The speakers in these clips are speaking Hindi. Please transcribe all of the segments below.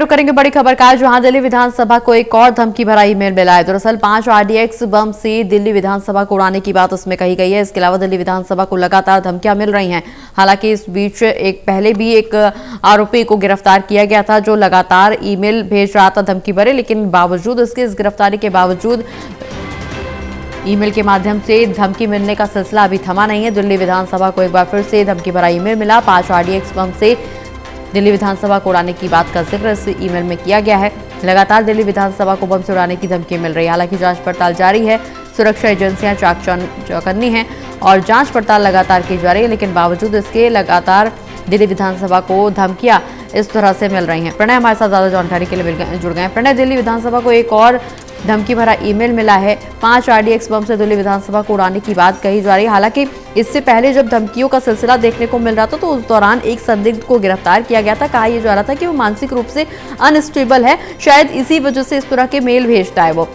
करेंगे बड़ी खबर का, जहां दिल्ली विधानसभा को एक और धमकी भरा ईमेल मिला है। दरअसल 5 RDX बम से दिल्ली विधानसभा को उड़ाने की बात उसमें कही गई है। इसके अलावा दिल्ली विधानसभा को लगातार धमकियां मिल रही हैं। हालांकि इस बीच पहले भी एक आरोपी को गिरफ्तार किया गया था जो लगातार ईमेल भेज रहा था धमकी भरे, लेकिन बावजूद इसके इस गिरफ्तारी के बावजूद ईमेल के माध्यम से धमकी मिलने का सिलसिला अभी थमा नहीं है। दिल्ली विधानसभा को एक बार फिर से धमकी भरा ईमेल मिला। 5 RDX बम से दिल्ली विधानसभा को उड़ाने की बात का जिक्र इस ईमेल में किया गया है। लगातार दिल्ली विधानसभा को बम से उड़ाने की धमकी मिल रही है। हालांकि जांच पड़ताल जारी है, सुरक्षा एजेंसियां चाक चौकन्नी हैं और जांच पड़ताल लगातार की जा रही है, लेकिन बावजूद इसके लगातार दिल्ली विधानसभा को धमकियां इस तरह से मिल रही हैं। प्रणय हमारे साथ ज्यादा जानकारी के लिए जुड़ गए हैं। प्रणय, दिल्ली विधानसभा को एक और धमकी भरा ईमेल मिला है। 5 RDX बम से दिल्ली विधानसभा को उड़ाने की बात कही जा रही है। हालांकि इससे पहले जब धमकियों का सिलसिला देखने को मिल रहा था तो उस दौरान एक संदिग्ध को गिरफ्तार किया गया था। कहा यह जा रहा था कि वो मानसिक रूप से अनस्टेबल है, शायद इसी वजह से इस तरह के मेल भेजता है वो।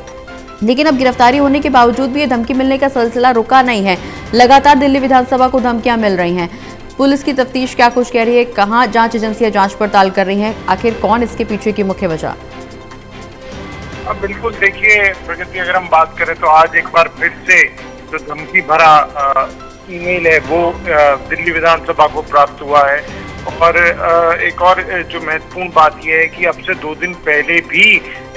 लेकिन अब गिरफ्तारी होने के बावजूद भी ये धमकी मिलने का सिलसिला रुका नहीं है। लगातार दिल्ली विधानसभा को धमकियां मिल रही हैं। पुलिस की तफ्तीश क्या कुछ कह रही है, कहां जांच एजेंसियां जांच पड़ताल कर रही हैं, आखिर कौन इसके पीछे की मुख्य वजह? अब बिल्कुल देखिए प्रगति, अगर हम बात करें तो आज एक बार फिर से जो धमकी भरा ईमेल है वो दिल्ली विधानसभा को प्राप्त हुआ है। और एक और जो महत्वपूर्ण बात यह है कि अब से 2 दिन पहले भी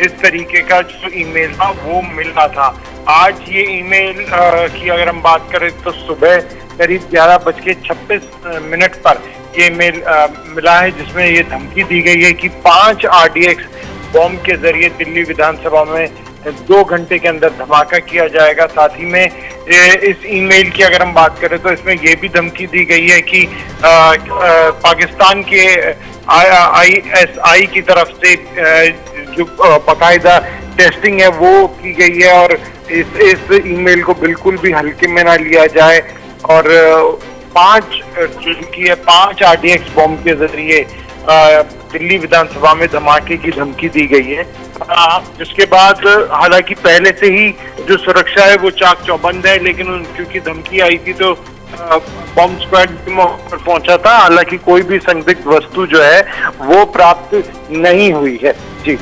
इस तरीके का जो ईमेल था वो मिला था। आज ये ईमेल की अगर हम बात करें तो सुबह करीब 11:26 पर ये ईमेल मिला है, जिसमें ये धमकी दी गई है कि 5 RDX बॉम्ब के जरिए दिल्ली विधानसभा में 2 घंटे के अंदर धमाका किया जाएगा। साथ ही में इस ईमेल की अगर हम बात करें तो इसमें यह भी धमकी दी गई है कि पाकिस्तान के ISI की तरफ से जो बाकायदा टेस्टिंग है वो की गई है और इस ईमेल को बिल्कुल भी हल्के में ना लिया जाए। और 5 RDX बॉम्ब के जरिए दिल्ली विधानसभा में धमाके की धमकी दी गई है, जिसके बाद हालांकि पहले से ही जो सुरक्षा है वो चाक चौबंद है, लेकिन क्योंकि धमकी आई थी तो बॉम्ब स्क्वाड पर पहुंचा था। हालांकि कोई भी संदिग्ध वस्तु जो है वो प्राप्त नहीं हुई है। जी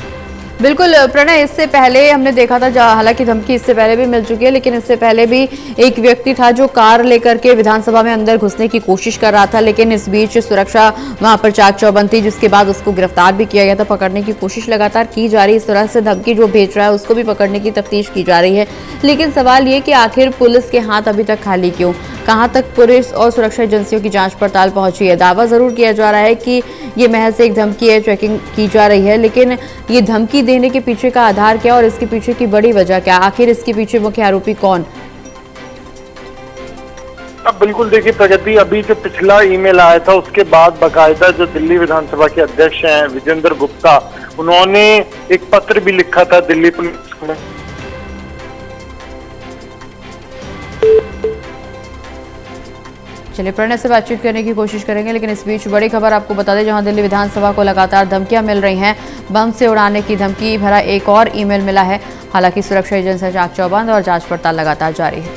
बिल्कुल प्रणय, इससे पहले हमने देखा था, हालांकि धमकी इससे पहले भी मिल चुकी है, लेकिन इससे पहले भी एक व्यक्ति था जो कार लेकर के विधानसभा में अंदर घुसने की कोशिश कर रहा था, लेकिन इस बीच सुरक्षा वहां पर चाक चौबंद थी, जिसके बाद उसको गिरफ्तार भी किया गया था। पकड़ने की कोशिश लगातार की जा रही है। इस तरह से धमकी जो भेज रहा है उसको भी पकड़ने की तफ्तीश की जा रही है। लेकिन सवाल ये कि आखिर पुलिस के हाथ अभी तक खाली क्यों? कहां तक पुलिस और सुरक्षा एजेंसियों की जांच पड़ताल पहुंची है? दावा जरूर किया जा रहा है कि ये महज एक धमकी है, चेकिंग की जा रही है, लेकिन ये धमकी देने के पीछे का आधार क्या और इसके पीछे की बड़ी वजह क्या? आखिर इसके पीछे मुख्य आरोपी कौन? अब बिल्कुल देखिए प्रगति, अभी जो पिछला ईमेल आया था उसके बाद बाकायदा जो दिल्ली विधानसभा के अध्यक्ष हैं विजेंद्र गुप्ता, उन्होंने एक पत्र भी लिखा था दिल्ली पुलिस को। चलिए प्रणय से बातचीत करने की कोशिश करेंगे, लेकिन इस बीच बड़ी खबर आपको बता दें, जहां दिल्ली विधानसभा को लगातार धमकियां मिल रही हैं। बम से उड़ाने की धमकी भरा एक और ईमेल मिला है। हालांकि सुरक्षा एजेंसी चाक चौबंद और जांच पड़ताल लगातार जारी है।